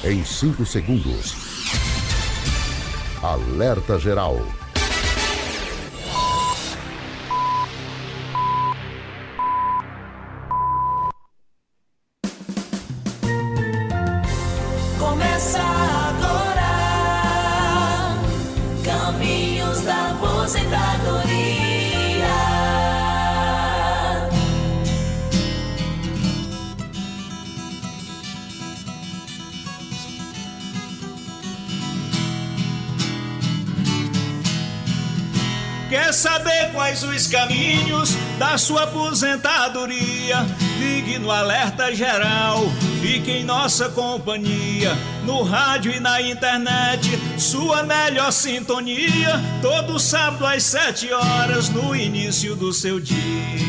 Em 5 segundos. Alerta geral. Começa agora, Caminhos da Aposentadoria. Quer saber quais os caminhos da sua aposentadoria? Ligue no Alerta Geral, fique em nossa companhia, no rádio e na internet, sua melhor sintonia, todo sábado às 7 horas, no início do seu dia.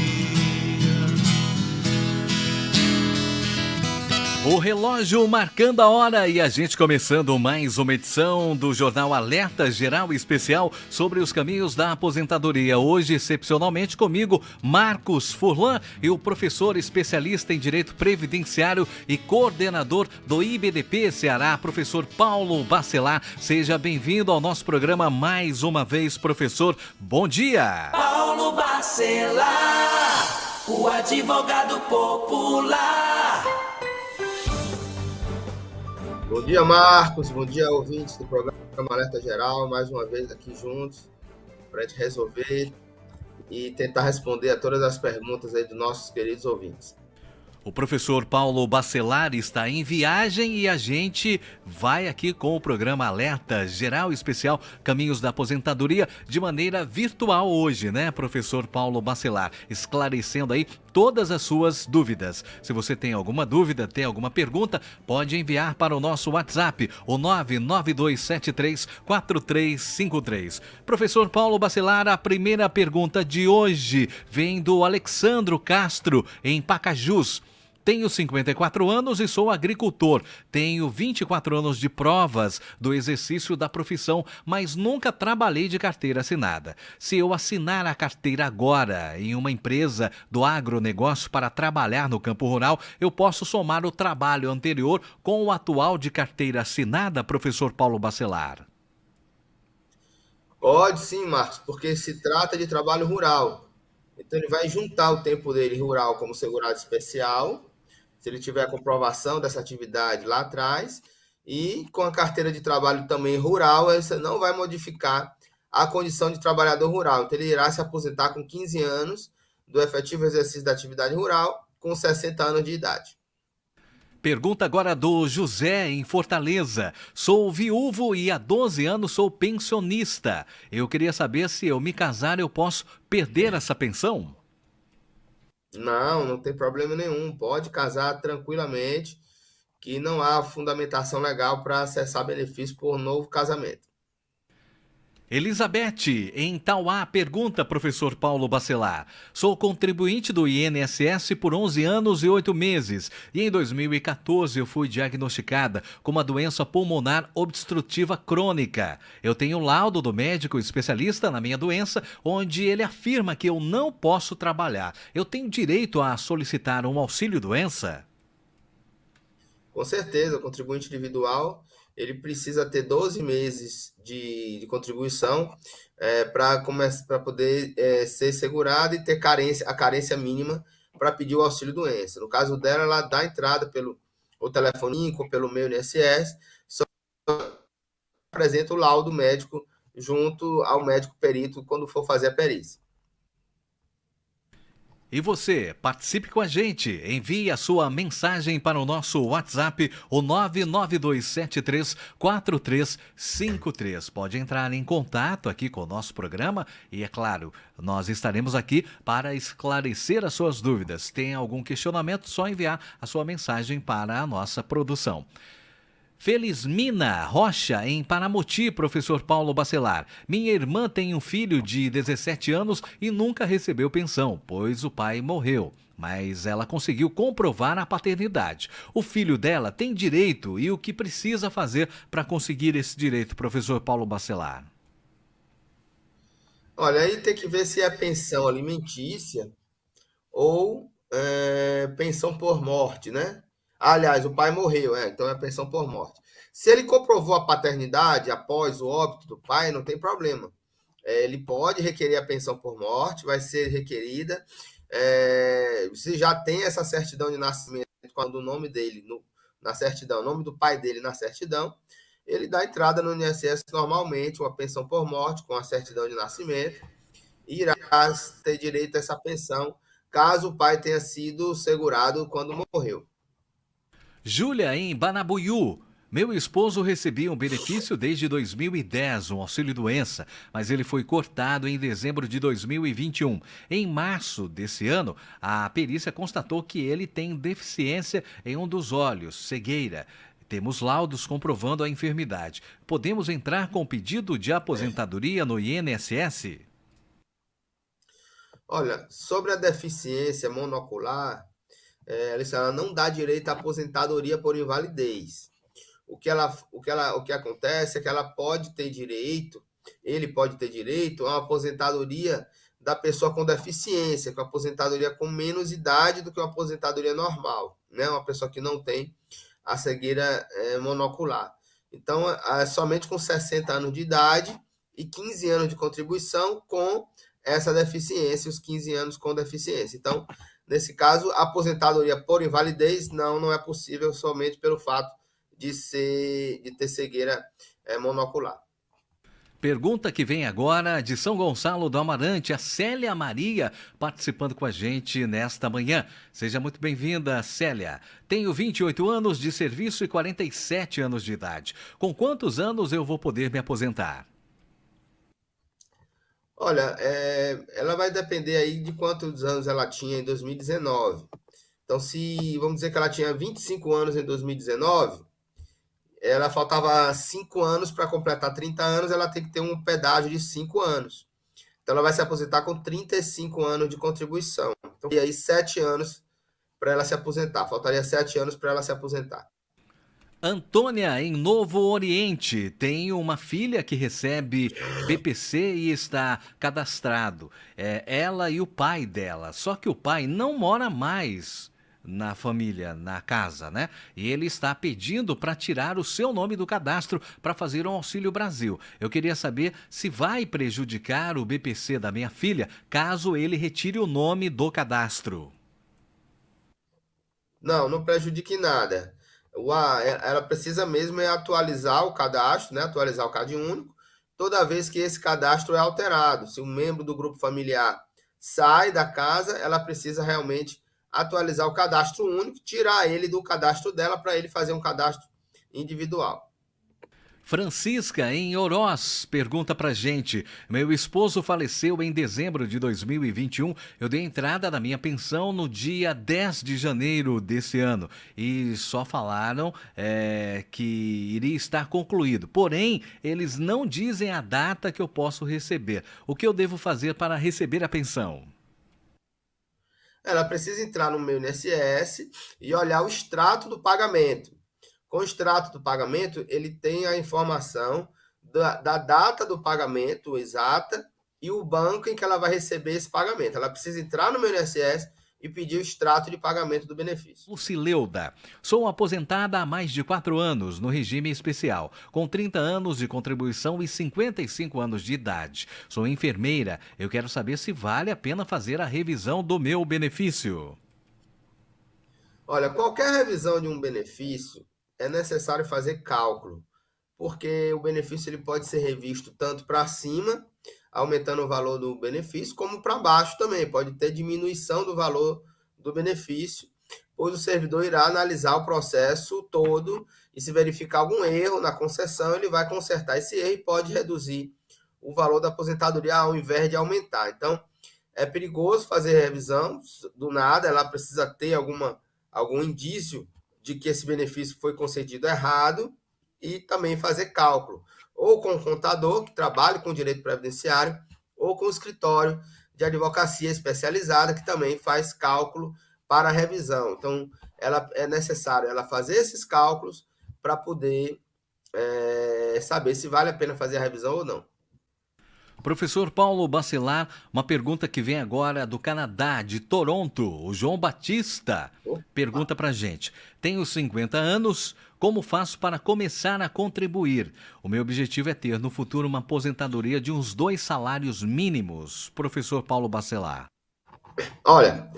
O relógio marcando a hora e a gente começando mais uma edição do Jornal Alerta Geral Especial sobre os caminhos da aposentadoria. Hoje, excepcionalmente, comigo, Marcos Furlan e o professor especialista em Direito Previdenciário e coordenador do IBDP Ceará, professor Paulo Bacelar. Seja bem-vindo ao nosso programa mais uma vez, professor. Bom dia! Paulo Bacelar, o advogado popular. Bom dia, Marcos. Bom dia, ouvintes do programa Alerta Geral. Mais uma vez aqui juntos para a gente resolver e tentar responder a todas as perguntas aí dos nossos queridos ouvintes. O professor Paulo Bacelar está em viagem e a gente vai aqui com o programa Alerta Geral Especial Caminhos da Aposentadoria de maneira virtual hoje, né, professor Paulo Bacelar? Esclarecendo aí todas as suas dúvidas. Se você tem alguma dúvida, tem alguma pergunta, pode enviar para o nosso WhatsApp, o 992734353. Professor Paulo Bacelar, a primeira pergunta de hoje vem do Alexandro Castro, em Pacajus. Tenho 54 anos e sou agricultor. Tenho 24 anos de provas do exercício da profissão, mas nunca trabalhei de carteira assinada. Se eu assinar a carteira agora em uma empresa do agronegócio para trabalhar no campo rural, eu posso somar o trabalho anterior com o atual de carteira assinada, professor Paulo Bacelar? Pode sim, Marcos, porque se trata de trabalho rural. Então ele vai juntar o tempo dele rural como segurado especial, se ele tiver a comprovação dessa atividade lá atrás, e com a carteira de trabalho também rural, você não vai modificar a condição de trabalhador rural. Então ele irá se aposentar com 15 anos do efetivo exercício da atividade rural, com 60 anos de idade. Pergunta agora do José, em Fortaleza. Sou viúvo e há 12 anos sou pensionista. Eu queria saber se eu me casar eu posso perder essa pensão? Não tem problema nenhum. Pode casar tranquilamente, que não há fundamentação legal para acessar benefício por novo casamento. Elizabeth, em Tauá, pergunta, professor Paulo Bacelar. Sou contribuinte do INSS por 11 anos e 8 meses e em 2014 eu fui diagnosticada com uma doença pulmonar obstrutiva crônica. Eu tenho laudo do médico especialista na minha doença, onde ele afirma que eu não posso trabalhar. Eu tenho direito a solicitar um auxílio-doença? Com certeza, o contribuinte individual ele precisa ter 12 meses de contribuição para poder ser segurado e ter a carência mínima para pedir o auxílio-doença. No caso dela, ela dá entrada pelo ou telefoninho ou pelo meu INSS, só apresenta o laudo médico junto ao médico perito quando for fazer a perícia. E você, participe com a gente. Envie a sua mensagem para o nosso WhatsApp, o 992734353. Pode entrar em contato aqui com o nosso programa e, é claro, nós estaremos aqui para esclarecer as suas dúvidas. Tem algum questionamento, só enviar a sua mensagem para a nossa produção. Felizmina Rocha, em Paramoti, professor Paulo Bacelar. Minha irmã tem um filho de 17 anos e nunca recebeu pensão, pois o pai morreu. Mas ela conseguiu comprovar a paternidade. O filho dela tem direito e o que precisa fazer para conseguir esse direito, professor Paulo Bacelar? Olha, aí tem que ver se é pensão alimentícia ou pensão por morte, né? Aliás, o pai morreu, então é pensão por morte. Se ele comprovou a paternidade após o óbito do pai, não tem problema. Ele pode requerer a pensão por morte, vai ser requerida. Se já tem essa certidão de nascimento com o nome dele na certidão, o nome do pai dele na certidão, ele dá entrada no INSS normalmente, uma pensão por morte com a certidão de nascimento, e irá ter direito a essa pensão caso o pai tenha sido segurado quando morreu. Júlia, em Banabuiú. Meu esposo recebia um benefício desde 2010, um auxílio-doença, mas ele foi cortado em dezembro de 2021. Em março desse ano, a perícia constatou que ele tem deficiência em um dos olhos, cegueira. Temos laudos comprovando a enfermidade. Podemos entrar com pedido de aposentadoria no INSS? Olha, sobre a deficiência monocular, ela não dá direito à aposentadoria por invalidez. O que acontece é que ele pode ter direito a uma aposentadoria da pessoa com deficiência, com aposentadoria com menos idade do que uma aposentadoria normal, né? Uma pessoa que não tem a cegueira monocular. Então, somente com 60 anos de idade e 15 anos de contribuição com essa deficiência, os 15 anos com deficiência. Então, nesse caso, a aposentadoria por invalidez não é possível somente pelo fato de ter cegueira monocular. Pergunta que vem agora de São Gonçalo do Amarante, a Célia Maria, participando com a gente nesta manhã. Seja muito bem-vinda, Célia. Tenho 28 anos de serviço e 47 anos de idade. Com quantos anos eu vou poder me aposentar? Olha, ela vai depender aí de quantos anos ela tinha em 2019. Então, vamos dizer que ela tinha 25 anos em 2019, ela faltava 5 anos para completar 30 anos, ela tem que ter um pedágio de 5 anos. Então, ela vai se aposentar com 35 anos de contribuição. Então, e aí 7 anos para ela se aposentar. Faltaria 7 anos para ela se aposentar. Antônia, em Novo Oriente, tem uma filha que recebe BPC e está cadastrado. Ela e o pai dela. Só que o pai não mora mais na família, na casa, né? E ele está pedindo para tirar o seu nome do cadastro para fazer um Auxílio Brasil. Eu queria saber se vai prejudicar o BPC da minha filha caso ele retire o nome do cadastro. Não prejudique nada. Ela precisa mesmo atualizar o cadastro, né? Atualizar o CAD único, toda vez que esse cadastro é alterado. Se um membro do grupo familiar sai da casa, ela precisa realmente atualizar o cadastro único, tirar ele do cadastro dela para ele fazer um cadastro individual. Francisca, em Oroz, pergunta pra gente. Meu esposo faleceu em dezembro de 2021. Eu dei entrada na minha pensão no dia 10 de janeiro desse ano. E só falaram que iria estar concluído. Porém, eles não dizem a data que eu posso receber. O que eu devo fazer para receber a pensão? Ela precisa entrar no meu INSS e olhar o extrato do pagamento. Com o extrato do pagamento, ele tem a informação da data do pagamento exata e o banco em que ela vai receber esse pagamento. Ela precisa entrar no meu INSS e pedir o extrato de pagamento do benefício. Lucileuda, sou aposentada há mais de 4 anos no regime especial, com 30 anos de contribuição e 55 anos de idade. Sou enfermeira, eu quero saber se vale a pena fazer a revisão do meu benefício. Olha, qualquer revisão de um benefício é necessário fazer cálculo, porque o benefício ele pode ser revisto tanto para cima, aumentando o valor do benefício, como para baixo também, pode ter diminuição do valor do benefício, pois o servidor irá analisar o processo todo e se verificar algum erro na concessão, ele vai consertar esse erro e pode reduzir o valor da aposentadoria ao invés de aumentar. Então, é perigoso fazer revisão do nada, ela precisa ter algum indício de que esse benefício foi concedido errado e também fazer cálculo, ou com o contador que trabalha com direito previdenciário, ou com o escritório de advocacia especializada que também faz cálculo para a revisão. Então, é necessário ela fazer esses cálculos para poder saber se vale a pena fazer a revisão ou não. Professor Paulo Bacelar, uma pergunta que vem agora do Canadá, de Toronto. O João Batista pergunta pra gente: tenho 50 anos, como faço para começar a contribuir? O meu objetivo é ter no futuro uma aposentadoria de uns 2 salários mínimos. Professor Paulo Bacelar. Olha,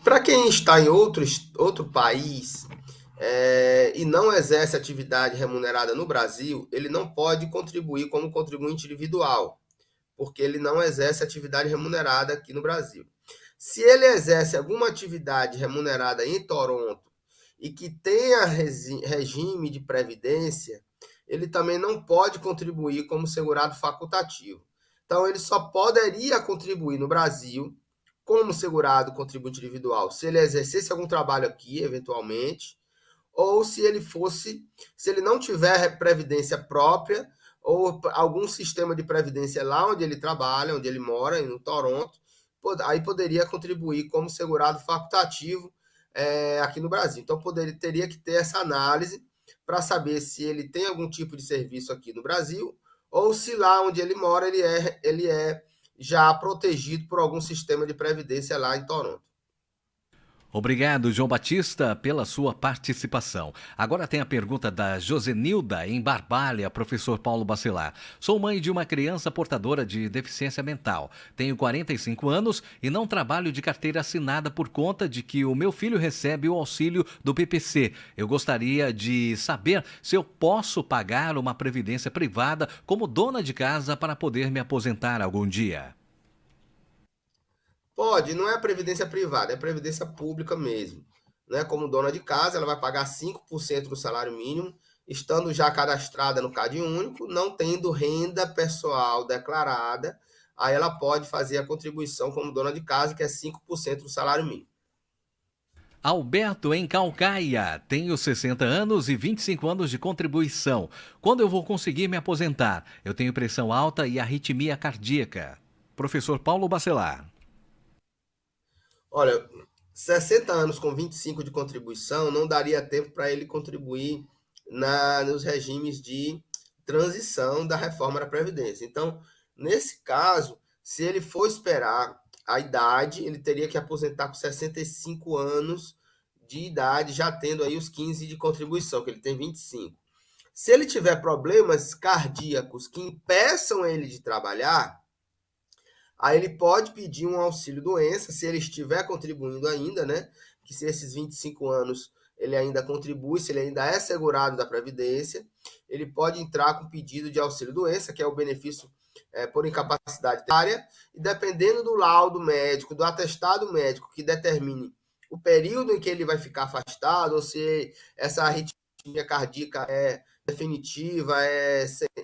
para quem está em outro país e não exerce atividade remunerada no Brasil, ele não pode contribuir como contribuinte individual, porque ele não exerce atividade remunerada aqui no Brasil. Se ele exerce alguma atividade remunerada em Toronto e que tenha regime de previdência, ele também não pode contribuir como segurado facultativo. Então, ele só poderia contribuir no Brasil como segurado contribuinte individual se ele exercesse algum trabalho aqui, eventualmente, ou se ele não tiver previdência própria ou algum sistema de previdência lá onde ele trabalha, onde ele mora, no Toronto, aí poderia contribuir como segurado facultativo aqui no Brasil. Então, teria que ter essa análise para saber se ele tem algum tipo de serviço aqui no Brasil ou se lá onde ele mora ele é já protegido por algum sistema de previdência lá em Toronto. Obrigado, João Batista, pela sua participação. Agora tem a pergunta da Josenilda, em Barbalha, professor Paulo Bacelar. Sou mãe de uma criança portadora de deficiência mental. Tenho 45 anos e não trabalho de carteira assinada por conta de que o meu filho recebe o auxílio do PPC. Eu gostaria de saber se eu posso pagar uma previdência privada como dona de casa para poder me aposentar algum dia. Pode, não é a previdência privada, é a previdência pública mesmo. Né? Como dona de casa, ela vai pagar 5% do salário mínimo, estando já cadastrada no Cade Único, não tendo renda pessoal declarada, aí ela pode fazer a contribuição como dona de casa, que é 5% do salário mínimo. Alberto, em Calcaia. Tenho 60 anos e 25 anos de contribuição. Quando eu vou conseguir me aposentar? Eu tenho pressão alta e arritmia cardíaca. Professor Paulo Bacelar. Olha, 60 anos com 25 de contribuição não daria tempo para ele contribuir nos regimes de transição da reforma da Previdência. Então, nesse caso, se ele for esperar a idade, ele teria que aposentar com 65 anos de idade, já tendo aí os 15 de contribuição, que ele tem 25. Se ele tiver problemas cardíacos que impeçam ele de trabalhar, aí ele pode pedir um auxílio-doença, se ele estiver contribuindo ainda, né? Que se esses 25 anos ele ainda contribui, se ele ainda é segurado da Previdência, ele pode entrar com pedido de auxílio-doença, que é o benefício por incapacidade temporária, e dependendo do laudo médico, do atestado médico que determine o período em que ele vai ficar afastado, ou se essa arritmia cardíaca é definitiva,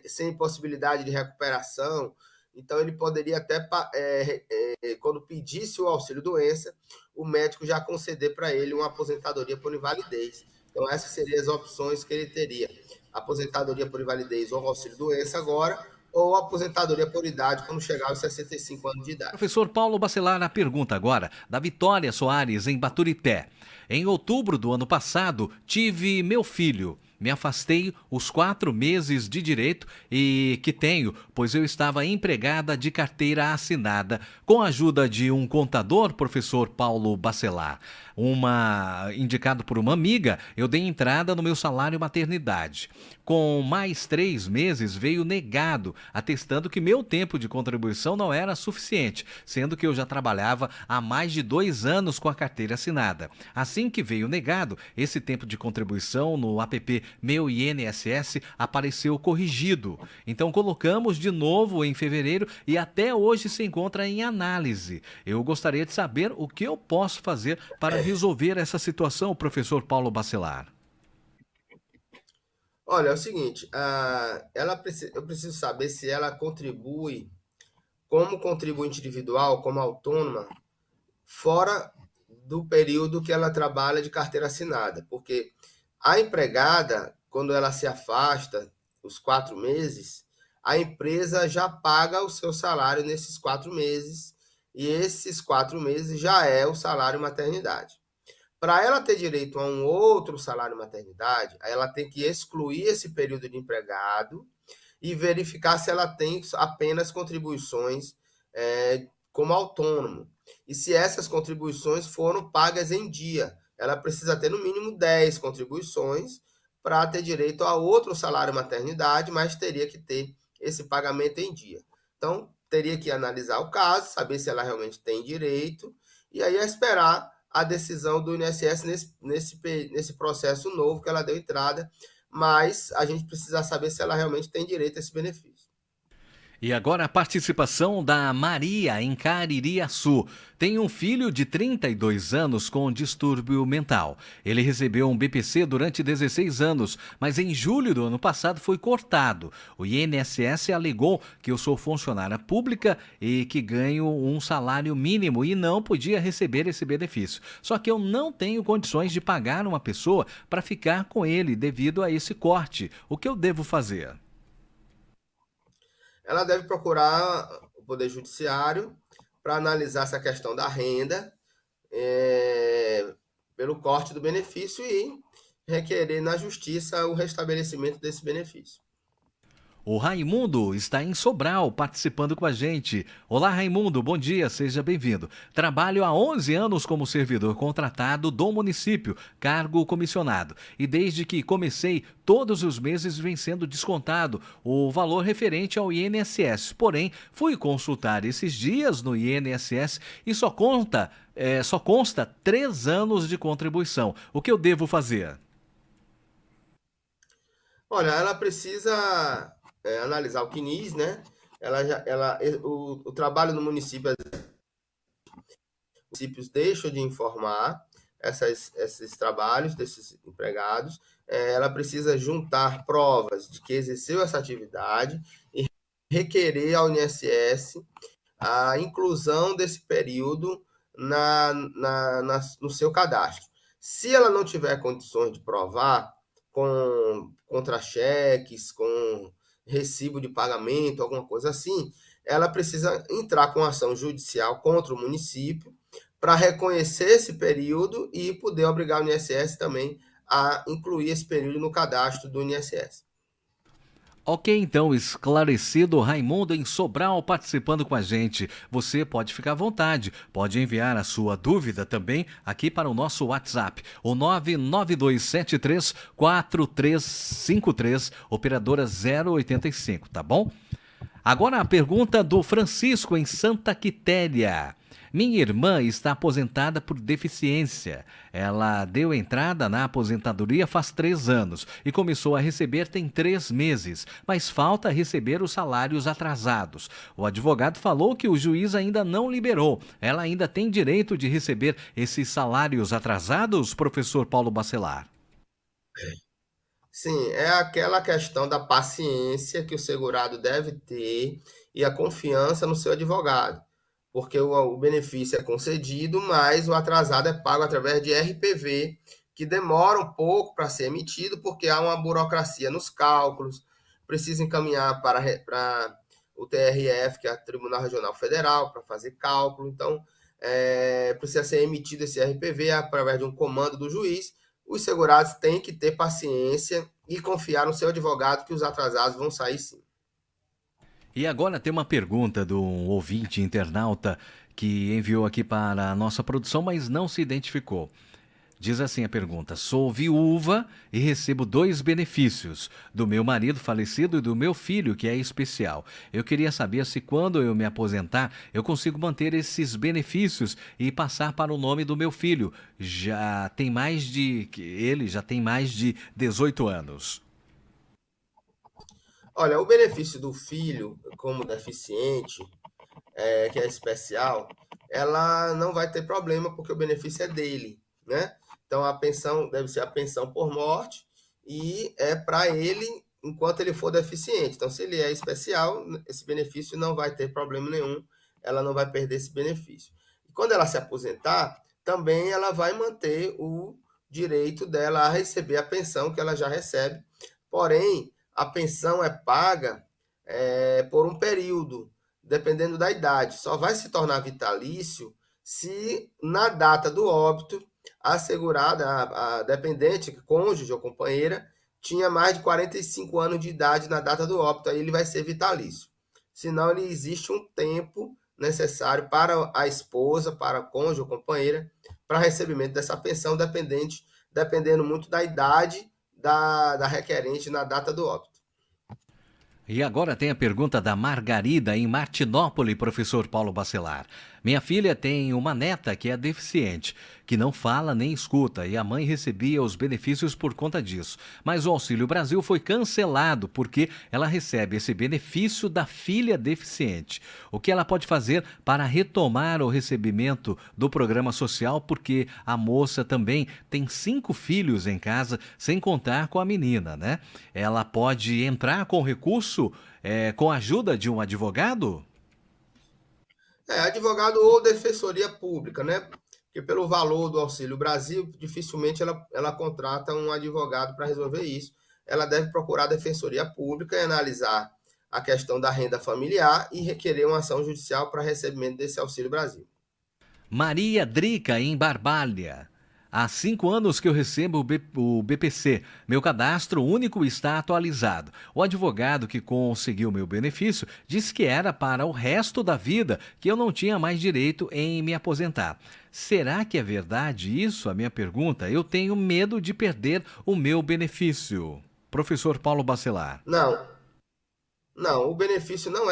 sem possibilidade de recuperação. Então, ele poderia até, quando pedisse o auxílio-doença, o médico já conceder para ele uma aposentadoria por invalidez. Então, essas seriam as opções que ele teria. Aposentadoria por invalidez ou auxílio-doença agora, ou aposentadoria por idade quando chegar aos 65 anos de idade. Professor Paulo Bacelar, a pergunta agora da Vitória Soares, em Baturité. Em outubro do ano passado, tive meu filho. Me afastei os 4 meses de direito e que tenho, pois eu estava empregada de carteira assinada. Com a ajuda de um contador, professor Paulo Bacelar, indicado por uma amiga, eu dei entrada no meu salário maternidade. Com mais 3 meses veio negado, atestando que meu tempo de contribuição não era suficiente, sendo que eu já trabalhava há mais de 2 anos com a carteira assinada. Assim que veio negado, esse tempo de contribuição no app Meu INSS apareceu corrigido. Então colocamos de novo em fevereiro e até hoje se encontra em análise. Eu gostaria de saber o que eu posso fazer para resolver essa situação, professor Paulo Bacelar. Olha, é o seguinte, eu preciso saber se ela contribui como contribuinte individual, como autônoma, fora do período que ela trabalha de carteira assinada, porque a empregada, quando ela se afasta, os 4 meses, a empresa já paga o seu salário nesses 4 meses, e esses 4 meses já é o salário maternidade. Para ela ter direito a um outro salário maternidade, ela tem que excluir esse período de empregado e verificar se ela tem apenas contribuições como autônomo. E se essas contribuições foram pagas em dia, ela precisa ter no mínimo 10 contribuições para ter direito a outro salário maternidade, mas teria que ter esse pagamento em dia. Então, teria que analisar o caso, saber se ela realmente tem direito, e aí esperar a decisão do INSS nesse processo novo que ela deu entrada, mas a gente precisa saber se ela realmente tem direito a esse benefício. E agora a participação da Maria em Caririaçu. Tem um filho de 32 anos com distúrbio mental. Ele recebeu um BPC durante 16 anos, mas em julho do ano passado foi cortado. O INSS alegou que eu sou funcionária pública e que ganho um salário mínimo e não podia receber esse benefício. Só que eu não tenho condições de pagar uma pessoa para ficar com ele devido a esse corte. O que eu devo fazer? Ela deve procurar o Poder Judiciário para analisar essa questão da renda pelo corte do benefício e requerer na Justiça o restabelecimento desse benefício. O Raimundo está em Sobral participando com a gente. Olá, Raimundo, bom dia, seja bem-vindo. Trabalho há 11 anos como servidor contratado do município, cargo comissionado. E desde que comecei, todos os meses vem sendo descontado o valor referente ao INSS. Porém, fui consultar esses dias no INSS e só consta 3 anos de contribuição. O que eu devo fazer? Olha, ela precisa analisar o CNIS, né? O trabalho no município, os municípios deixam de informar esses trabalhos desses empregados. Ela precisa juntar provas de que exerceu essa atividade e requerer ao INSS a inclusão desse período no seu cadastro. Se ela não tiver condições de provar com contra-cheques, com recibo de pagamento, alguma coisa assim, ela precisa entrar com ação judicial contra o município para reconhecer esse período e poder obrigar o INSS também a incluir esse período no cadastro do INSS. Ok, então, esclarecido, Raimundo em Sobral participando com a gente. Você pode ficar à vontade, pode enviar a sua dúvida também aqui para o nosso WhatsApp, o 992734353, operadora 085, tá bom? Agora a pergunta do Francisco em Santa Quitéria. Minha irmã está aposentada por deficiência. Ela deu entrada na aposentadoria faz 3 anos e começou a receber tem 3 meses, mas falta receber os salários atrasados. O advogado falou que o juiz ainda não liberou. Ela ainda tem direito de receber esses salários atrasados, professor Paulo Bacelar? Sim, é aquela questão da paciência que o segurado deve ter e a confiança no seu advogado. Porque o benefício é concedido, mas o atrasado é pago através de RPV, que demora um pouco para ser emitido, porque há uma burocracia nos cálculos, precisa encaminhar para o TRF, que é o Tribunal Regional Federal, para fazer cálculo. Então, precisa ser emitido esse RPV através de um comando do juiz. Os segurados têm que ter paciência e confiar no seu advogado que os atrasados vão sair sim. E agora tem uma pergunta de um ouvinte internauta que enviou aqui para a nossa produção, mas não se identificou. Diz assim a pergunta: sou viúva e recebo 2 benefícios, do meu marido falecido e do meu filho, que é especial. Eu queria saber se quando eu me aposentar, eu consigo manter esses benefícios e passar para o nome do meu filho. Ele já tem mais de 18 anos. Olha, o benefício do filho como deficiente, que é especial, ela não vai ter problema porque o benefício é dele, né? Então a pensão deve ser a pensão por morte e é para ele enquanto ele for deficiente. Então, se ele é especial, esse benefício não vai ter problema nenhum, ela não vai perder esse benefício. E quando ela se aposentar, também ela vai manter o direito dela a receber a pensão que ela já recebe, porém a pensão é paga por um período, dependendo da idade. Só vai se tornar vitalício se, na data do óbito, a segurada, a dependente, cônjuge ou companheira, tinha mais de 45 anos de idade na data do óbito, aí ele vai ser vitalício. Senão, ele existe um tempo necessário para a esposa, para a cônjuge ou companheira, para recebimento dessa pensão, dependendo muito da idade da requerente na data do óbito. E agora tem a pergunta da Margarida, em Martinópole, professor Paulo Bacelar. Minha filha tem uma neta que é deficiente, que não fala nem escuta, e a mãe recebia os benefícios por conta disso. Mas o Auxílio Brasil foi cancelado porque ela recebe esse benefício da filha deficiente. O que ela pode fazer para retomar o recebimento do programa social, porque a moça também tem 5 filhos em casa, sem contar com a menina, né? Ela pode entrar com recurso com a ajuda de um advogado? Advogado ou defensoria pública, né? Porque pelo valor do Auxílio Brasil, dificilmente ela contrata um advogado para resolver isso. Ela deve procurar a defensoria pública e analisar a questão da renda familiar e requerer uma ação judicial para recebimento desse Auxílio Brasil. Maria Drica, em Barbalha. Há 5 anos que eu recebo o BPC. Meu cadastro único está atualizado. O advogado que conseguiu meu benefício disse que era para o resto da vida, que eu não tinha mais direito em me aposentar. Será que é verdade isso? A minha pergunta. Eu tenho medo de perder o meu benefício. Professor Paulo Bacelar. Não, o benefício não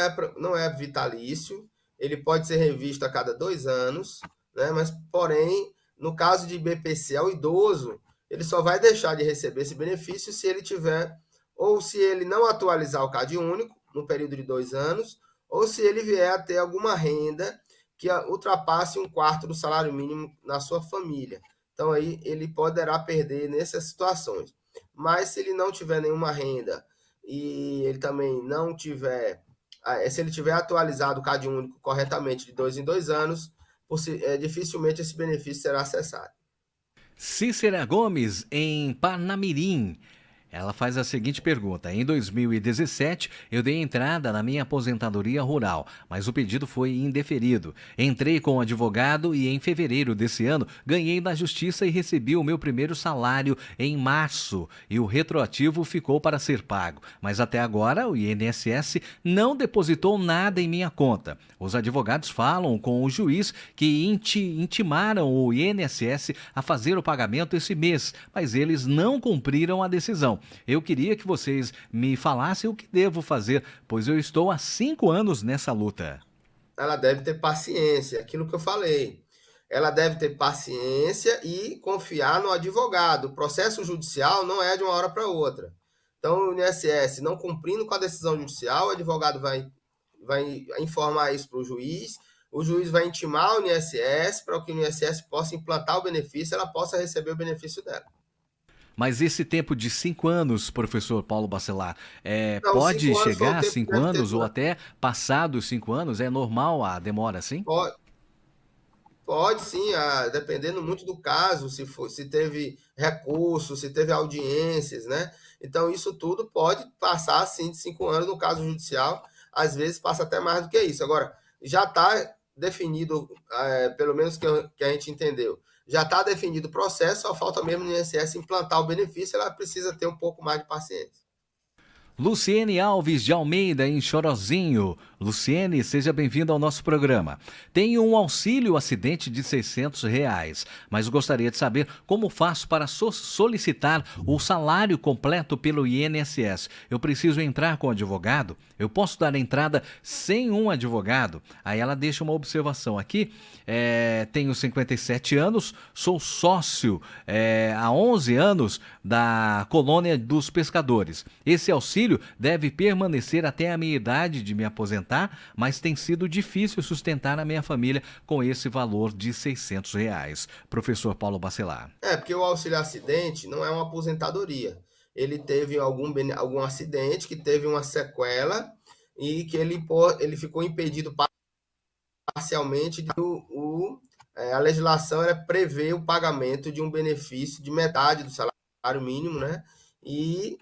é vitalício. Ele pode ser revisto a cada 2 anos, né? Mas, porém, no caso de BPC ao idoso, ele só vai deixar de receber esse benefício se ele tiver, ou se ele não atualizar o CAD único no período de 2 anos, ou se ele vier a ter alguma renda que ultrapasse 1/4 do salário mínimo na sua família. Então, aí ele poderá perder nessas situações. Mas se ele não tiver nenhuma renda e ele também não tiver, se ele tiver atualizado o CAD único corretamente de 2 em 2 anos, dificilmente esse benefício será acessado. Cícera Gomes, em Parnamirim. Ela faz a seguinte pergunta. Em 2017, eu dei entrada na minha aposentadoria rural, mas o pedido foi indeferido. Entrei com um advogado e em fevereiro desse ano ganhei na justiça e recebi o meu primeiro salário em março. E o retroativo ficou para ser pago. Mas até agora o INSS não depositou nada em minha conta. Os advogados falam com o juiz que intimaram o INSS a fazer o pagamento esse mês, mas eles não cumpriram a decisão. Eu queria que vocês me falassem o que devo fazer, pois eu estou há 5 anos nessa luta. Ela deve ter paciência, aquilo que eu falei. Ela deve ter paciência e confiar no advogado. O processo judicial não é de uma hora para outra. Então, o INSS não cumprindo com a decisão judicial, o advogado vai informar isso para o juiz vai intimar o INSS para que o INSS possa implantar o benefício, ela possa receber o benefício dela. Mas esse tempo de 5 anos, professor Paulo Bacelar, Não, pode 5 anos foi chegar o a tempo 5 que deve ter anos ou durado. até passados 5 anos? É normal a demora assim? Pode sim, dependendo muito do caso, se teve recurso, se teve audiências, né? Então, isso tudo pode passar, sim, de 5 anos no caso judicial, às vezes passa até mais do que isso. Agora, já está definido, pelo menos que a gente entendeu, já está definido o processo, só falta mesmo no INSS implantar o benefício, ela precisa ter um pouco mais de paciência. Luciene Alves de Almeida, em Chorozinho. Luciene, seja bem-vinda ao nosso programa. Tenho um auxílio acidente de R$600, mas gostaria de saber como faço para solicitar o salário completo pelo INSS. Eu preciso entrar com advogado? Eu posso dar entrada sem um advogado? Aí ela deixa uma observação aqui. Tenho 57 anos, sou sócio há 11 anos da Colônia dos Pescadores. Esse auxílio deve permanecer até a minha idade de me aposentar, mas tem sido difícil sustentar a minha família com esse valor de R$600. Professor Paulo Bacelar. Porque o auxílio acidente não é uma aposentadoria. Ele teve algum acidente que teve uma sequela e que ele ficou impedido parcialmente. A legislação prevê o pagamento de um benefício de metade do salário mínimo, né? E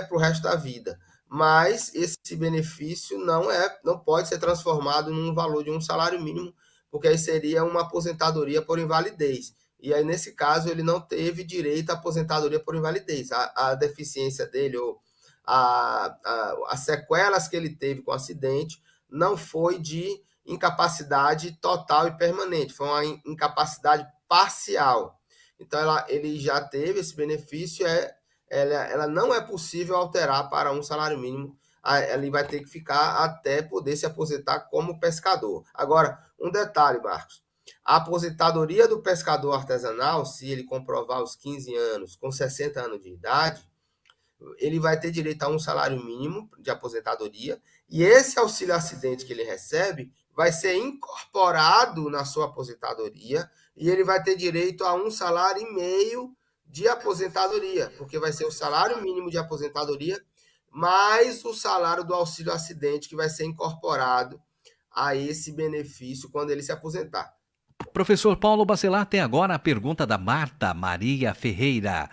para o resto da vida. Mas esse benefício não pode ser transformado num valor de um salário mínimo, porque aí seria uma aposentadoria por invalidez. e aí, nesse caso, ele não teve direito à aposentadoria por invalidez. A deficiência dele, ou as sequelas que ele teve com o acidente, não foi de incapacidade total e permanente, foi uma incapacidade parcial. Então, ele já teve esse benefício, ela não é possível alterar para um salário mínimo, ele vai ter que ficar até poder se aposentar como pescador. Agora, um detalhe, Marcos, a aposentadoria do pescador artesanal, se ele comprovar os 15 anos, com 60 anos de idade, ele vai ter direito a um salário mínimo de aposentadoria, e esse auxílio acidente que ele recebe vai ser incorporado na sua aposentadoria, e ele vai ter direito a um salário e meio de aposentadoria, porque vai ser o salário mínimo de aposentadoria mais o salário do auxílio acidente, que vai ser incorporado a esse benefício quando ele se aposentar. Professor Paulo Bacelar, tem agora a pergunta da Marta Maria Ferreira.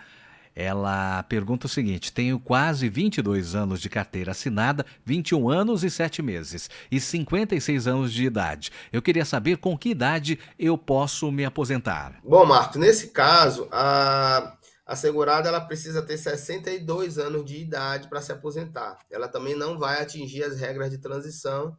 Ela pergunta o seguinte: tenho quase 22 anos de carteira assinada, 21 anos e 7 meses e 56 anos de idade. Eu queria saber com que idade eu posso me aposentar. Bom, Marcos, nesse caso, a segurada ela precisa ter 62 anos de idade para se aposentar. Ela também não vai atingir as regras de transição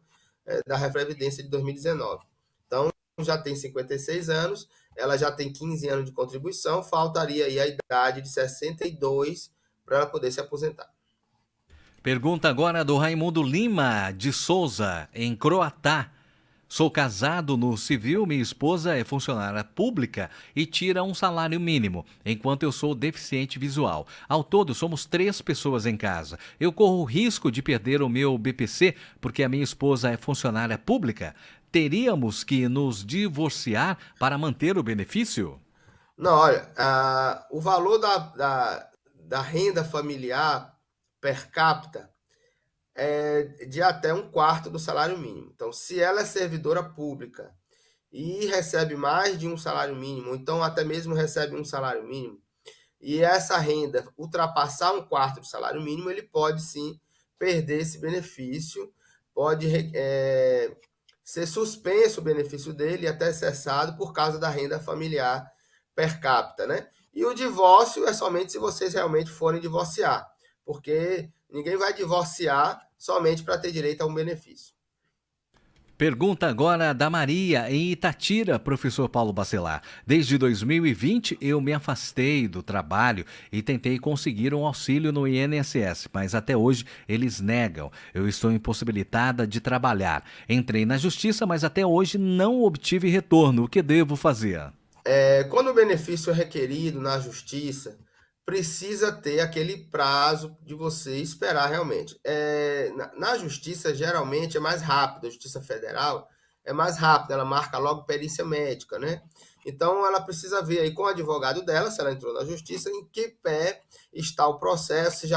da Previdência de 2019. Então, já tem 56 anos, ela já tem 15 anos de contribuição, faltaria aí a idade de 62 para ela poder se aposentar. Pergunta agora do Raimundo Lima de Souza, em Croatá. Sou casado no civil, minha esposa é funcionária pública e tira um salário mínimo, enquanto eu sou deficiente visual. Ao todo, somos 3 pessoas em casa. Eu corro o risco de perder o meu BPC porque a minha esposa é funcionária pública? Teríamos que nos divorciar para manter o benefício? Não, olha, o valor da renda familiar per capita é de até 1/4 do salário mínimo. Então, se ela é servidora pública e recebe mais de um salário mínimo, ou então até mesmo recebe um salário mínimo, e essa renda ultrapassar 1/4 do salário mínimo, ele pode sim perder esse benefício, pode ser suspenso o benefício dele e até cessado por causa da renda familiar per capita, né? E o divórcio é somente se vocês realmente forem divorciar, porque ninguém vai divorciar somente para ter direito a um benefício. Pergunta agora da Maria, em Itatira, professor Paulo Bacelar. Desde 2020 eu me afastei do trabalho e tentei conseguir um auxílio no INSS, mas até hoje eles negam. Eu estou impossibilitada de trabalhar. Entrei na justiça, mas até hoje não obtive retorno. O que devo fazer? Quando o benefício é requerido na justiça, precisa ter aquele prazo de você esperar realmente. Na justiça, geralmente, é mais rápido. A Justiça Federal é mais rápida, ela marca logo perícia médica, né? Então, ela precisa ver aí com o advogado dela, se ela entrou na justiça, em que pé está o processo,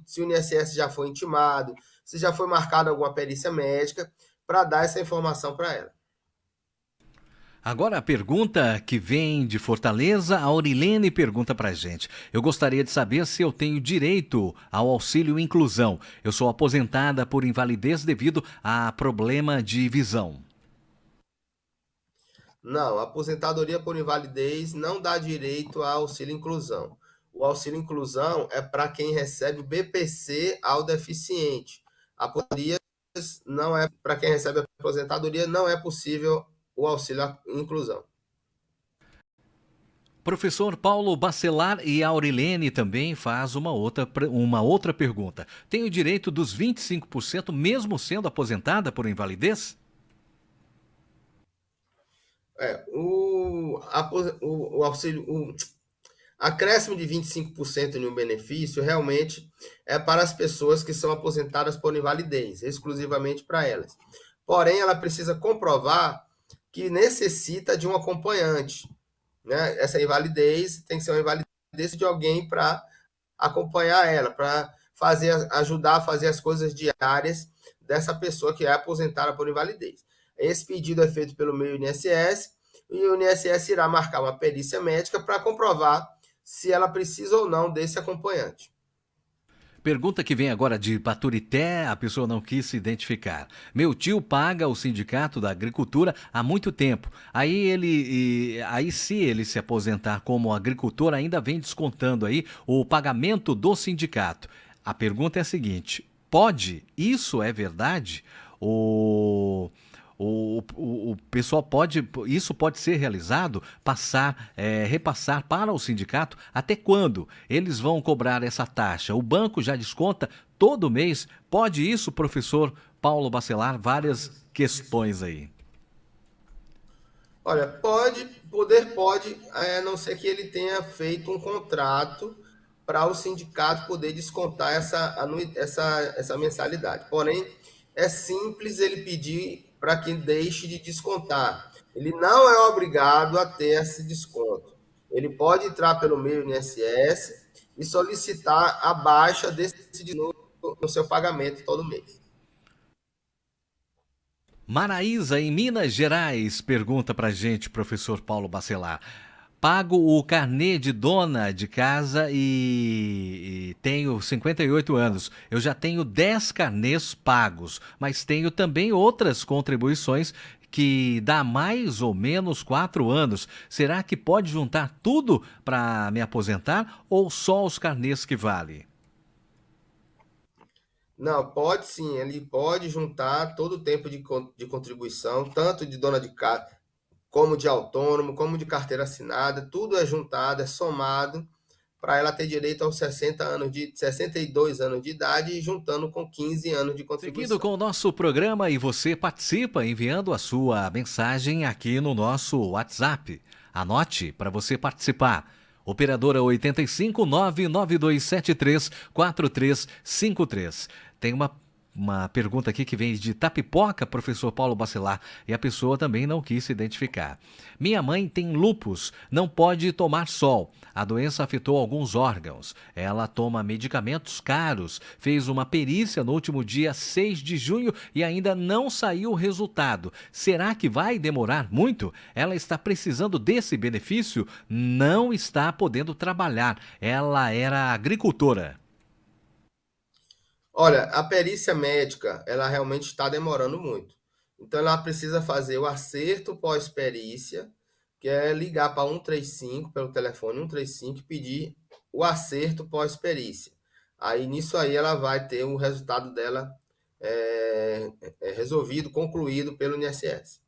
se o INSS já foi intimado, se já foi marcada alguma perícia médica, para dar essa informação para ela. Agora a pergunta que vem de Fortaleza, a Aurilene pergunta pra gente. Eu gostaria de saber se eu tenho direito ao auxílio inclusão. Eu sou aposentada por invalidez devido a problema de visão. Não, a aposentadoria por invalidez não dá direito ao auxílio inclusão. O auxílio inclusão é para quem recebe o BPC ao deficiente. A aposentadoria não é para quem recebe a aposentadoria, não é possível o auxílio inclusão. Professor Paulo Bacelar e a Aurilene também faz uma outra pergunta. Tenho direito dos 25% mesmo sendo aposentada por invalidez? O auxílio, acréscimo de 25% em um benefício realmente é para as pessoas que são aposentadas por invalidez, exclusivamente para elas. Porém, ela precisa comprovar que necessita de um acompanhante, né? Essa invalidez tem que ser uma invalidez de alguém para acompanhar ela, para ajudar a fazer as coisas diárias dessa pessoa que é aposentada por invalidez. Esse pedido é feito pelo meio INSS e o INSS irá marcar uma perícia médica para comprovar se ela precisa ou não desse acompanhante. Pergunta que vem agora de Baturité, a pessoa não quis se identificar. Meu tio paga o Sindicato da Agricultura há muito tempo. Aí se ele se aposentar como agricultor, ainda vem descontando aí o pagamento do sindicato. A pergunta é a seguinte: pode? Isso é verdade? O pessoal isso pode ser realizado, repassar para o sindicato? Até quando eles vão cobrar essa taxa? O banco já desconta todo mês? Pode isso, professor Paulo Bacelar? Várias questões aí. Olha, pode, a não ser que ele tenha feito um contrato para o sindicato poder descontar essa mensalidade. Porém, é simples ele pedir para que deixe de descontar. Ele não é obrigado a ter esse desconto. Ele pode entrar pelo meio INSS e solicitar a baixa desse no seu pagamento todo mês. Maraísa, em Minas Gerais, pergunta pra gente, professor Paulo Bacelar. Pago o carnê de dona de casa e tenho 58 anos. Eu já tenho 10 carnês pagos, mas tenho também outras contribuições que dá mais ou menos 4 anos. Será que pode juntar tudo para me aposentar ou só os carnês que vale? Não, pode sim, ele pode juntar todo o tempo de contribuição, tanto de dona de casa, como de autônomo, como de carteira assinada, tudo é juntado, é somado, para ela ter direito aos 62 anos de idade e juntando com 15 anos de contribuição. Seguindo com o nosso programa, e você participa enviando a sua mensagem aqui no nosso WhatsApp. Anote para você participar. Operadora 85 99273 4353. Tem uma pergunta aqui que vem de Tapipoca, professor Paulo Bacelar, e a pessoa também não quis se identificar. Minha mãe tem lúpus, não pode tomar sol. A doença afetou alguns órgãos. Ela toma medicamentos caros, fez uma perícia no último dia 6 de junho e ainda não saiu o resultado. Será que vai demorar muito? Ela está precisando desse benefício? Não está podendo trabalhar. Ela era agricultora. Olha, a perícia médica, ela realmente está demorando muito. Então, ela precisa fazer o acerto pós-perícia, que é ligar para 135, pelo telefone 135, e pedir o acerto pós-perícia. Aí, nisso aí, ela vai ter o resultado dela resolvido, concluído pelo INSS.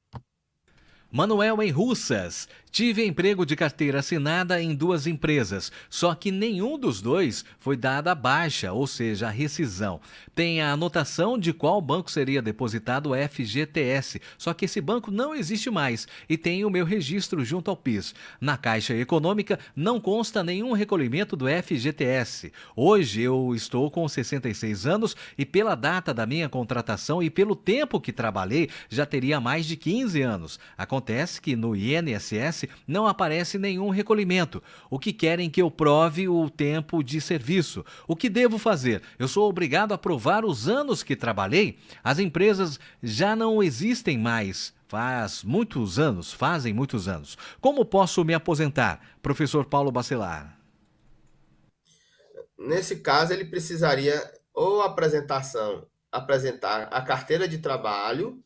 Manuel em Russas. Tive emprego de carteira assinada em 2 empresas, só que nenhum dos 2 foi dada a baixa, ou seja, a rescisão. Tem a anotação de qual banco seria depositado o FGTS, só que esse banco não existe mais e tem o meu registro junto ao PIS. Na Caixa Econômica não consta nenhum recolhimento do FGTS. Hoje eu estou com 66 anos e pela data da minha contratação e pelo tempo que trabalhei, já teria mais de 15 anos. Acontece que no INSS não aparece nenhum recolhimento. O que querem que eu prove o tempo de serviço? O que devo fazer? Eu sou obrigado a provar os anos que trabalhei? As empresas já não existem mais. Fazem muitos anos. Como posso me aposentar? Professor Paulo Bacelar. Nesse caso, ele precisaria ou apresentar a carteira de trabalho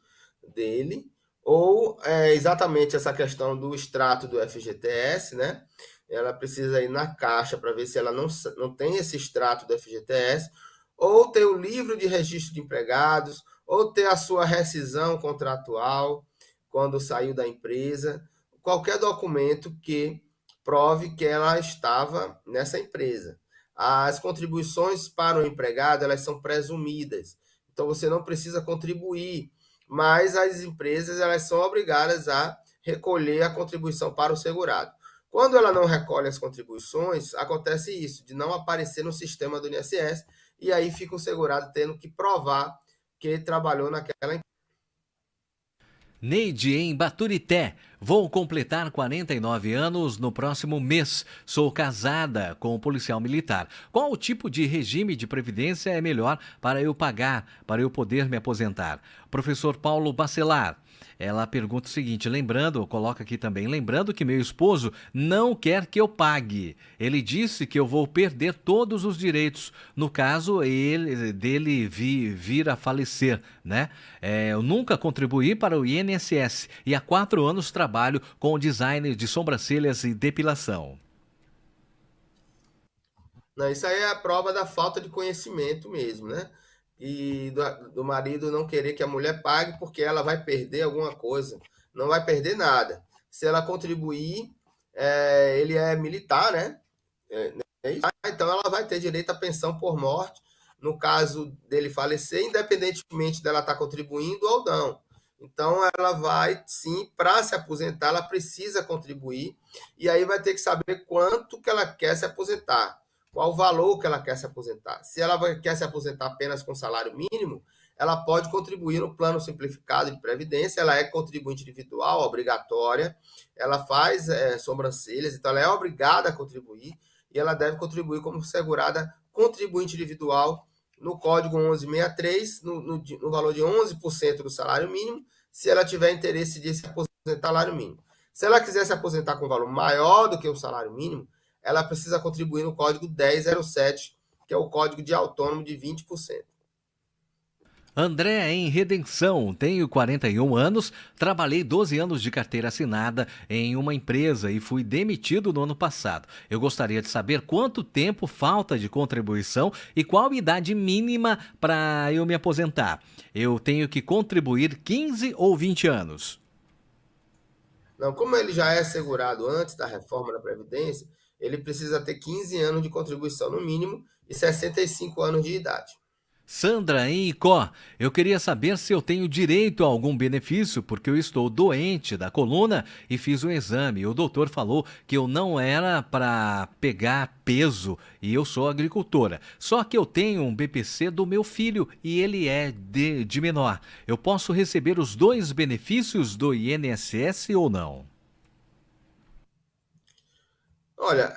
dele, ou exatamente essa questão do extrato do FGTS, né? Ela precisa ir na Caixa para ver se ela não tem esse extrato do FGTS, ou ter o livro de registro de empregados, ou ter a sua rescisão contratual quando saiu da empresa, qualquer documento que prove que ela estava nessa empresa. As contribuições para o empregado, elas são presumidas, então você não precisa contribuir, mas as empresas elas são obrigadas a recolher a contribuição para o segurado. Quando ela não recolhe as contribuições, acontece isso, de não aparecer no sistema do INSS, e aí fica o segurado tendo que provar que trabalhou naquela empresa. Neide, em Baturité. Vou completar 49 anos no próximo mês. Sou casada com um policial militar. Qual o tipo de regime de previdência é melhor para eu pagar, para eu poder me aposentar? Professor Paulo Bacelar. Ela pergunta o seguinte, lembrando, coloca aqui também, lembrando que meu esposo não quer que eu pague. Ele disse que eu vou perder todos os direitos, no caso dele vir a falecer, né? Eu nunca contribuí para o INSS e há 4 anos trabalho com o design de sobrancelhas e depilação. Não, isso aí é a prova da falta de conhecimento mesmo, né? E do marido não querer que a mulher pague porque ela vai perder alguma coisa. Não vai perder nada. Se ela contribuir, ele é militar, né? Então ela vai ter direito à pensão por morte, no caso dele falecer, independentemente dela estar contribuindo ou não. Então ela vai, sim, para se aposentar, ela precisa contribuir, e aí vai ter que saber quanto que ela quer se aposentar, qual o valor que ela quer se aposentar. Se ela quer se aposentar apenas com salário mínimo, ela pode contribuir no plano simplificado de previdência, ela é contribuinte individual, obrigatória, ela faz sobrancelhas, então ela é obrigada a contribuir, e ela deve contribuir como segurada contribuinte individual no código 1163, no valor de 11% do salário mínimo, se ela tiver interesse de se aposentar salário mínimo. Se ela quiser se aposentar com valor maior do que o salário mínimo, ela precisa contribuir no código 1007, que é o código de autônomo de 20%. André em Redenção, tenho 41 anos, trabalhei 12 anos de carteira assinada em uma empresa e fui demitido no ano passado. Eu gostaria de saber quanto tempo falta de contribuição e qual a idade mínima para eu me aposentar. Eu tenho que contribuir 15 ou 20 anos? Não, como ele já é segurado antes da reforma da Previdência, ele precisa ter 15 anos de contribuição no mínimo e 65 anos de idade. Sandra em Icó, eu queria saber se eu tenho direito a algum benefício porque eu estou doente da coluna e fiz um exame. O doutor falou que eu não era para pegar peso e eu sou agricultora. Só que eu tenho um BPC do meu filho e ele é de menor. Eu posso receber os 2 benefícios do INSS ou não? Olha,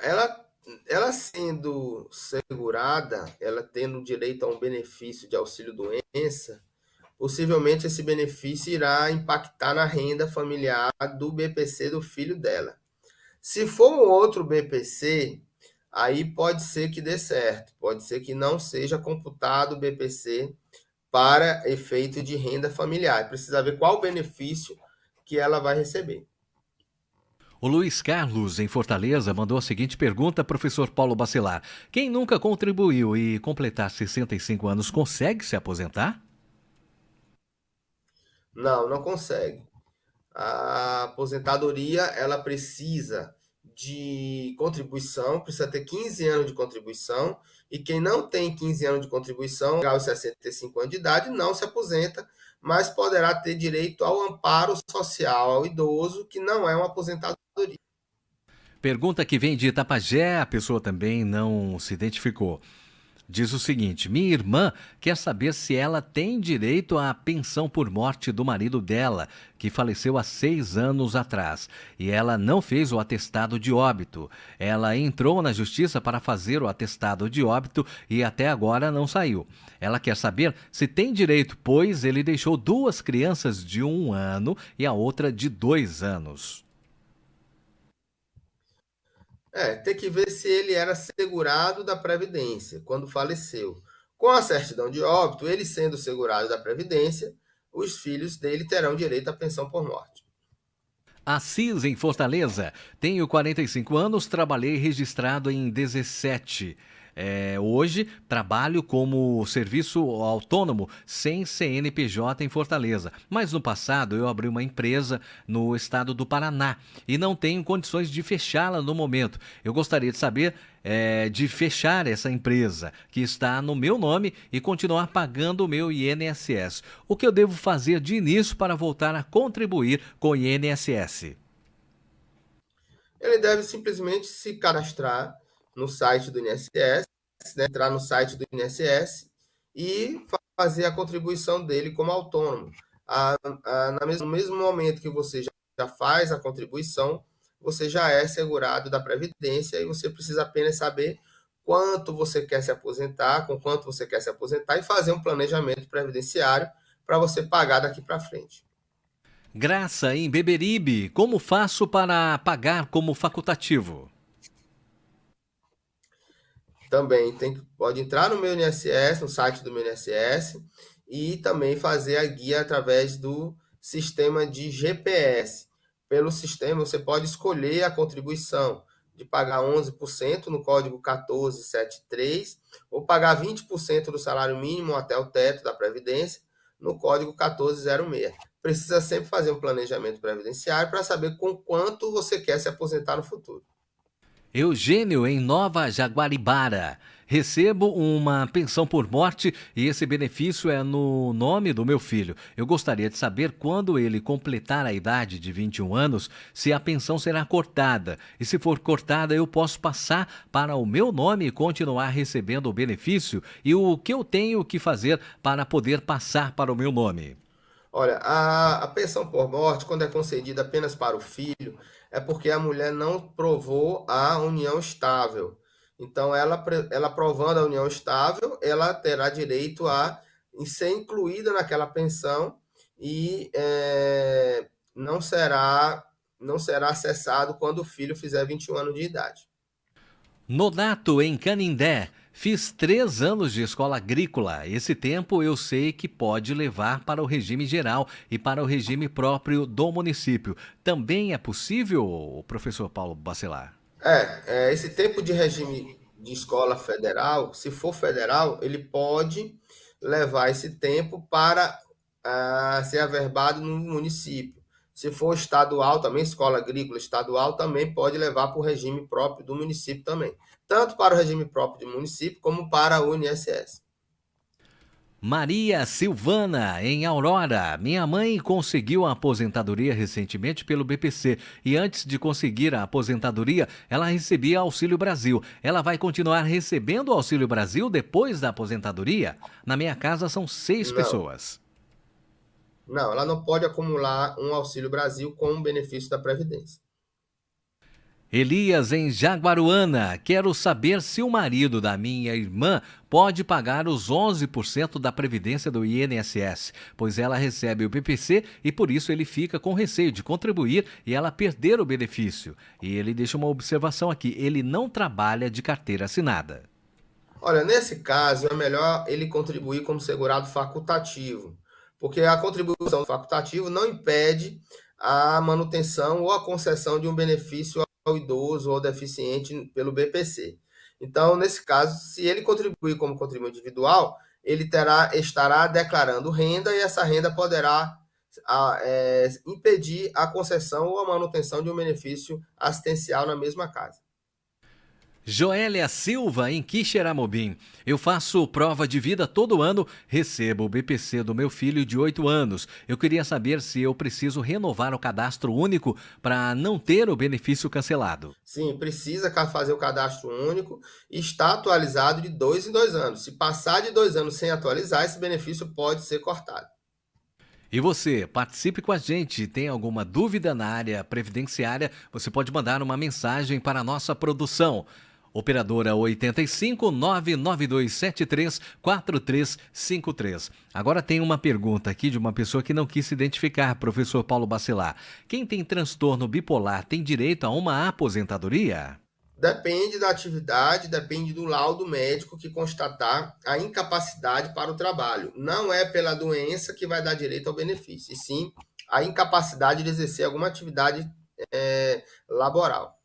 ela sendo segurada, ela tendo direito a um benefício de auxílio-doença, possivelmente esse benefício irá impactar na renda familiar do BPC do filho dela. Se for um outro BPC, aí pode ser que dê certo, pode ser que não seja computado o BPC para efeito de renda familiar. Precisa ver qual benefício que ela vai receber. O Luiz Carlos, em Fortaleza, mandou a seguinte pergunta, professor Paulo Bacelar. Quem nunca contribuiu e completar 65 anos consegue se aposentar? Não, não consegue. A aposentadoria, ela precisa de contribuição, precisa ter 15 anos de contribuição, e quem não tem 15 anos de contribuição, aos 65 anos de idade, não se aposenta, mas poderá ter direito ao amparo social ao idoso, que não é uma aposentadoria. Pergunta que vem de Itapajé, a pessoa também não se identificou. Diz o seguinte, minha irmã quer saber se ela tem direito à pensão por morte do marido dela, que faleceu há 6 anos atrás, e ela não fez o atestado de óbito. Ela entrou na justiça para fazer o atestado de óbito e até agora não saiu. Ela quer saber se tem direito, pois ele deixou 2 crianças de 1 ano e a outra de 2 anos. Tem que ver se ele era segurado da Previdência quando faleceu. Com a certidão de óbito, ele sendo segurado da Previdência, os filhos dele terão direito à pensão por morte. Assis, em Fortaleza. Tenho 45 anos, trabalhei registrado em 17. Hoje trabalho como serviço autônomo sem CNPJ em Fortaleza, mas no passado eu abri uma empresa no estado do Paraná e não tenho condições de fechá-la no momento. Eu gostaria de saber de fechar essa empresa que está no meu nome e continuar pagando o meu INSS. O que eu devo fazer de início para voltar a contribuir com o INSS? Ele deve simplesmente se cadastrar no site do INSS, né, entrar no site do INSS e fazer a contribuição dele como autônomo. No mesmo momento que você já faz a contribuição, você já é segurado da Previdência e você precisa apenas saber quanto você quer se aposentar, com quanto você quer se aposentar e fazer um planejamento previdenciário para você pagar daqui para frente. Graça, em Beberibe, como faço para pagar como facultativo? Também pode entrar no meu INSS, no site do meu INSS, e também fazer a guia através do sistema de GPS. Pelo sistema, você pode escolher a contribuição de pagar 11% no código 1473 ou pagar 20% do salário mínimo até o teto da Previdência no código 1406. Precisa sempre fazer um planejamento previdenciário para saber com quanto você quer se aposentar no futuro. Eugênio, em Nova Jaguaribara. Recebo uma pensão por morte e esse benefício é no nome do meu filho. Eu gostaria de saber quando ele completar a idade de 21 anos, se a pensão será cortada. E se for cortada, eu posso passar para o meu nome e continuar recebendo o benefício? E o que eu tenho que fazer para poder passar para o meu nome? Olha, a pensão por morte, quando é concedida apenas para o filho, é porque a mulher não provou a união estável. Então, ela provando a união estável, ela terá direito a ser incluída naquela pensão e não será acessado quando o filho fizer 21 anos de idade. Nonato, em Canindé. Fiz 3 anos de escola agrícola. Esse tempo eu sei que pode levar para o regime geral e para o regime próprio do município. Também é possível, professor Paulo Bacelar? Esse tempo de regime de escola federal, se for federal, ele pode levar esse tempo para ser averbado no município. Se for estadual, também escola agrícola estadual, também pode levar para o regime próprio do município também. Tanto para o regime próprio do município, como para o INSS. Maria Silvana, em Aurora. Minha mãe conseguiu a aposentadoria recentemente pelo BPC e antes de conseguir a aposentadoria, ela recebia Auxílio Brasil. Ela vai continuar recebendo o Auxílio Brasil depois da aposentadoria? Na minha casa são 6 Não, pessoas. não, ela não pode acumular um Auxílio Brasil com o benefício da Previdência. Elias, em Jaguaruana. Quero saber se o marido da minha irmã pode pagar os 11% da previdência do INSS, pois ela recebe o BPC e por isso ele fica com receio de contribuir e ela perder o benefício. E ele deixa uma observação aqui: ele não trabalha de carteira assinada. Olha, nesse caso, é melhor ele contribuir como segurado facultativo, porque a contribuição facultativa não impede a manutenção ou a concessão de um benefício ao idoso ou deficiente pelo BPC. Então, nesse caso, se ele contribuir como contribuinte individual, ele estará declarando renda e essa renda poderá impedir a concessão ou a manutenção de um benefício assistencial na mesma casa. Joélia Silva, em Quixeramobim. Eu faço prova de vida todo ano, recebo o BPC do meu filho de 8 anos. Eu queria saber se eu preciso renovar o cadastro único para não ter o benefício cancelado. Sim, precisa fazer o cadastro único e está atualizado de 2 em 2 anos. Se passar de 2 anos sem atualizar, esse benefício pode ser cortado. E você, participe com a gente. Tem alguma dúvida na área previdenciária? Você pode mandar uma mensagem para a nossa produção. Operadora 85 99273 4353. Agora tem uma pergunta aqui de uma pessoa que não quis se identificar, professor Paulo Bacelar. Quem tem transtorno bipolar tem direito a uma aposentadoria? Depende da atividade, depende do laudo médico que constatar a incapacidade para o trabalho. Não é pela doença que vai dar direito ao benefício, e sim a incapacidade de exercer alguma atividade laboral.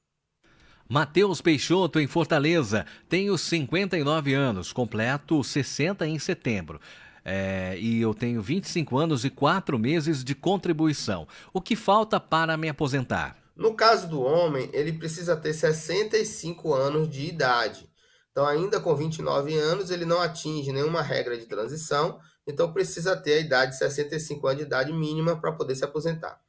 Matheus Peixoto, em Fortaleza. Tenho 59 anos, completo 60 em setembro. E eu tenho 25 anos e 4 meses de contribuição. O que falta para me aposentar? No caso do homem, ele precisa ter 65 anos de idade. Então, ainda com 29 anos, ele não atinge nenhuma regra de transição, então precisa ter a idade de 65 anos de idade mínima para poder se aposentar.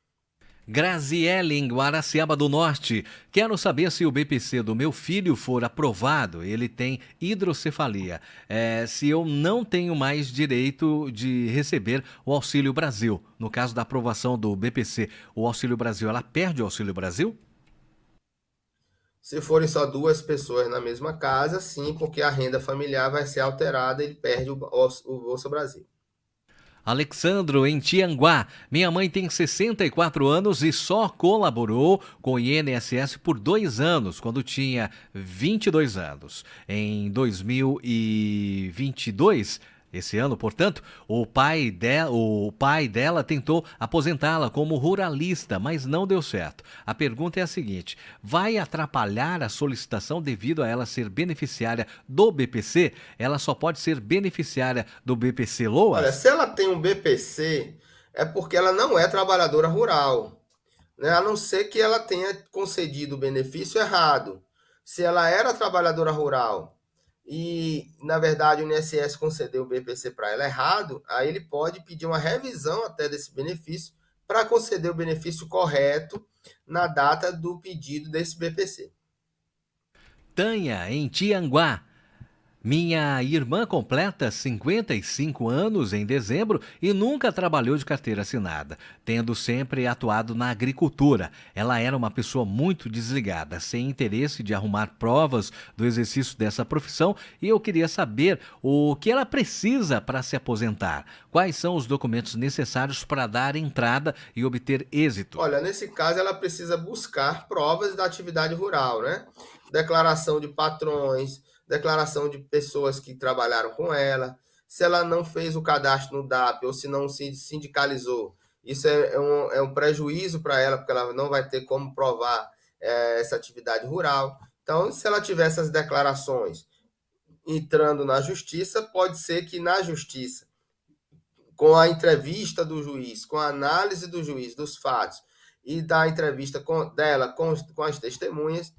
Graziele, em Guaraciaba do Norte. Quero saber se o BPC do meu filho for aprovado, ele tem hidrocefalia. Se eu não tenho mais direito de receber o Auxílio Brasil. No caso da aprovação do BPC, o Auxílio Brasil, ela perde o Auxílio Brasil? Se forem só 2 pessoas na mesma casa, sim, porque a renda familiar vai ser alterada e ele perde o Bolsa Brasil. Alexandro, em Tianguá. Minha mãe tem 64 anos e só colaborou com o INSS por 2 anos, quando tinha 22 anos. Em 2022, esse ano, portanto, o pai dela tentou aposentá-la como ruralista, mas não deu certo. A pergunta é a seguinte: vai atrapalhar a solicitação devido a ela ser beneficiária do BPC? Ela só pode ser beneficiária do BPC Loas? Olha, se ela tem um BPC, é porque ela não é trabalhadora rural, né? A não ser que ela tenha concedido o benefício errado. Se ela era trabalhadora rural e, na verdade, o INSS concedeu o BPC para ela errado, aí ele pode pedir uma revisão até desse benefício para conceder o benefício correto na data do pedido desse BPC. Tânia, em Tianguá. Minha irmã completa 55 anos em dezembro e nunca trabalhou de carteira assinada, tendo sempre atuado na agricultura. Ela era uma pessoa muito desligada, sem interesse de arrumar provas do exercício dessa profissão, e eu queria saber o que ela precisa para se aposentar. Quais são os documentos necessários para dar entrada e obter êxito? Olha, nesse caso ela precisa buscar provas da atividade rural, né? Declaração de patrões, declaração de pessoas que trabalharam com ela. Se ela não fez o cadastro no DAP ou se não se sindicalizou, isso é um prejuízo para ela, porque ela não vai ter como provar essa atividade rural. Então, se ela tiver essas declarações entrando na justiça, pode ser que na justiça, com a entrevista do juiz, com a análise do juiz dos fatos e da entrevista dela com as testemunhas,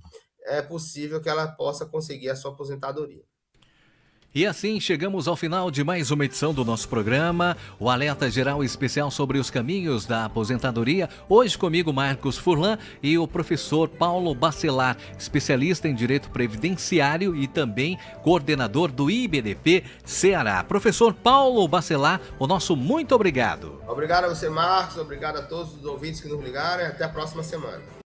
é possível que ela possa conseguir a sua aposentadoria. E assim chegamos ao final de mais uma edição do nosso programa, o Alerta Geral Especial sobre os caminhos da aposentadoria. Hoje comigo Marcos Furlan e o professor Paulo Bacelar, especialista em Direito Previdenciário e também coordenador do IBDP Ceará. Professor Paulo Bacelar, o nosso muito obrigado. Obrigado a você, Marcos, obrigado a todos os ouvintes que nos ligaram e até a próxima semana.